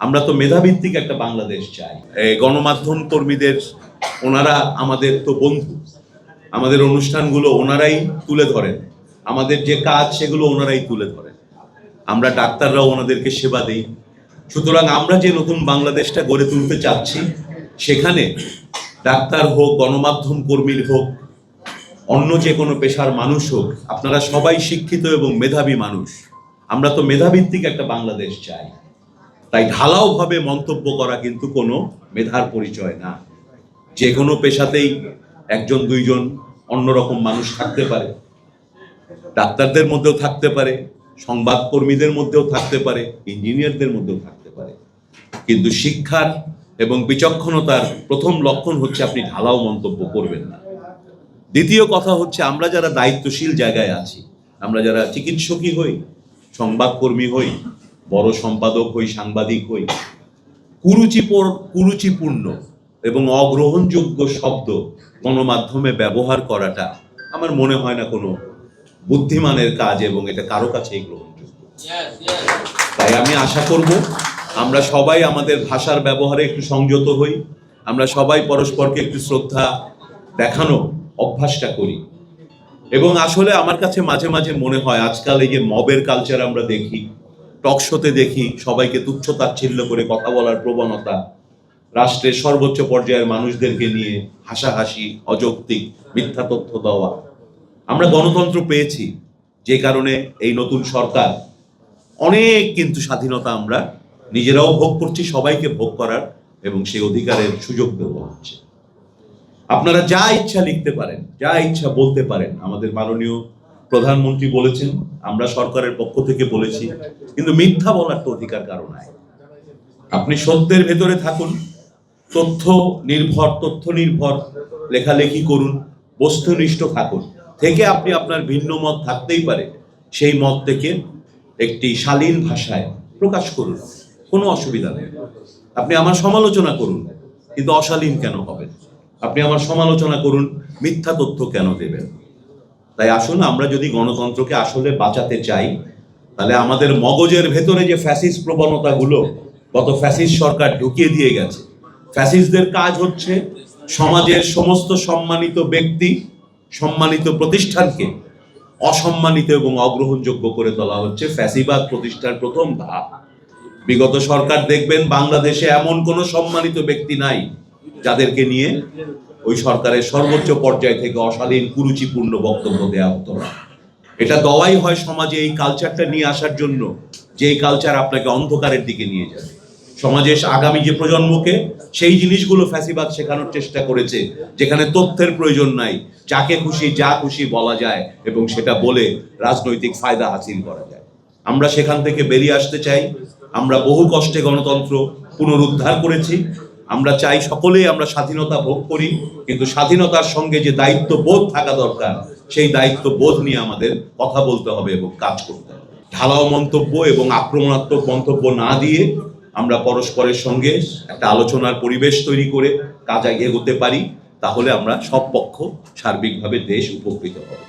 আমরা তো মেধাভিত্তিক একটা বাংলাদেশ চাই। গণমাধ্যম কর্মীদের ওনারা আমাদের তো বন্ধু, আমাদের অনুষ্ঠানগুলো ওনারাই তুলে ধরেন, আমাদের যে কাজ সেগুলো ওনারাই তুলে ধরেন, আমরা ডাক্তাররাও ওনাদেরকে সেবা দেই। সুতরাং আমরা যে নতুন বাংলাদেশটা গড়ে তুলতে চাচ্ছি, সেখানে ডাক্তার হোক, গণমাধ্যম কর্মীর হোক, অন্য যে কোনো পেশার মানুষ হোক, আপনারা সবাই শিক্ষিত এবং মেধাবী মানুষ। আমরা তো মেধাভিত্তিক একটা বাংলাদেশ চাই। তাই ঢালাওভাবে মন্তব্য করা কিন্তু কোনো মেধার পরিচয় না। যে কোনো পেশাতেই একজন দুইজন অন্যরকম মানুষ থাকতে পারে, ডাক্তারদের মধ্যেও থাকতে পারে, সংবাদকর্মীদের মধ্যেও থাকতে পারে, ইঞ্জিনিয়ারদের মধ্যেও থাকতে পারে। কিন্তু শিক্ষার এবং বিচক্ষণতার প্রথম লক্ষণ হচ্ছে আপনি ঢালাও মন্তব্য করবেন না। দ্বিতীয় কথা হচ্ছে, আমরা যারা দায়িত্বশীল জায়গায় আছি, আমরা যারা চিকিৎসকই হই, সংবাদকর্মী হই, বড় সম্পাদক হই, সাংবাদিক হই, কুরুচিপূর্ণ এবং অগ্রহণযোগ্য শব্দ গণমাধ্যমে ব্যবহার করাটা আমার মনে হয় না কোনো বুদ্ধিমানের কাজ, এবং এটা কারো কাছেই গ্রহণযোগ্য। তাই আমি আশা করব আমরা সবাই আমাদের ভাষার ব্যবহারে একটু সংযত হই, আমরা সবাই পরস্পরকে একটু শ্রদ্ধা দেখানো অভ্যাসটা করি। এবং আসলে আমার কাছে মাঝে মাঝে মনে হয়, আজকাল এই যে মবের কালচার আমরা দেখি, টকশোতে দেখি, সবাইকে তুচ্ছ তাচ্ছিল্য করে কথা বলার প্রবণতা, রাষ্ট্রের সর্বোচ্চ পর্যায়ের মানুষদেরকে নিয়ে হাসাহাসি, অযৌক্তিক মিথ্যা তথ্য দেওয়া। আমরা গণতন্ত্র পেয়েছি, যে কারণে এই নতুন সরকার অনেক কিন্তু স্বাধীনতা আমরা নিজেরাও ভোগ করছি, সবাইকে ভোগ করার এবং সেই অধিকারের সুযোগ দেওয়া হচ্ছে। আপনারা যা ইচ্ছা লিখতে পারেন, যা ইচ্ছা বলতে পারেন। আমাদের মাননীয় প্রধানমন্ত্রী বলেছেন, আমরা সরকারের পক্ষ থেকে বলেছি, কিন্তু মিথ্যা বলার তো অধিকার কারো নাই। আপনি সত্যের ভেতরে থাকুন, তথ্য নির্ভর লেখালেখি করুন, বস্তুনিষ্ঠ থাকুন, থেকে আপনি আপনার ভিন্ন মত থাকতেই পারে, সেই মত থেকে একটি শালীন ভাষায় প্রকাশ করুন, কোনো অসুবিধা নেই। আপনি আমার সমালোচনা করুন, কিন্তু অশালীন কেন হবেন? আপনি আমার সমালোচনা করুন, মিথ্যা তথ্য কেন দেবেন? তাই আসুন, আমরা যদি গণতন্ত্রকে আসলে বাঁচাতে চাই, তাহলে আমাদের মগজের ভেতরে যে ফ্যাসিস্ট প্রবণতাগুলো গত ফ্যাসিস্ট সরকার ঢুকিয়ে দিয়ে গেছে, ফ্যাসিস্টদের কাজ হচ্ছে সমাজের সমস্ত সম্মানিত ব্যক্তি, সম্মানিত প্রতিষ্ঠানকে অসম্মানিত এবং অগ্রহণযোগ্য করে তোলা হচ্ছে ফ্যাসিবাদ প্রতিষ্ঠার প্রথম ধাপ। বিগত সরকার দেখবেন, বাংলাদেশে এমন কোনো সম্মানিত ব্যক্তি নাই যাদেরকে নিয়ে ওই সরকারের সর্বোচ্চ পর্যায় থেকে অশালীন কুরুচিপূর্ণ বক্তব্য দেওয়া হতো না। এটা দেওয়াই হয় সমাজে এই কালচারটা নিয়ে আসার জন্য, যে এই কালচার আপনাকে অন্ধকারের দিকে নিয়ে যাবে। সমাজে আগামী যে প্রজন্মকে সেই জিনিসগুলো ফ্যাসিবাদ শেখানোর চেষ্টা করেছে, যেখানে তথ্যের প্রয়োজন নাই, যাকে খুশি যা খুশি বলা যায় এবং সেটা বলে রাজনৈতিক ফায়দা হাসিল করা যায়। আমরা সেখান থেকে বেরিয়ে আসতে চাই। আমরা বহু কষ্টে গণতন্ত্র পুনরুদ্ধার করেছি। আমরা চাই সকলেই আমরা স্বাধীনতা ভোগ করি, কিন্তু স্বাধীনতার সঙ্গে যে দায়িত্ববোধ থাকা দরকার, সেই দায়িত্ববোধ নিয়ে আমাদের কথা বলতে হবে এবং কাজ করতে হবে। ঢালাও মন্তব্য এবং আক্রমণাত্মক মন্তব্য না দিয়ে আমরা পরস্পরের সঙ্গে একটা আলোচনার পরিবেশ তৈরি করে কাজ এগোতে পারি, তাহলে আমরা সব পক্ষ সার্বিকভাবে দেশ উপকৃত হবে।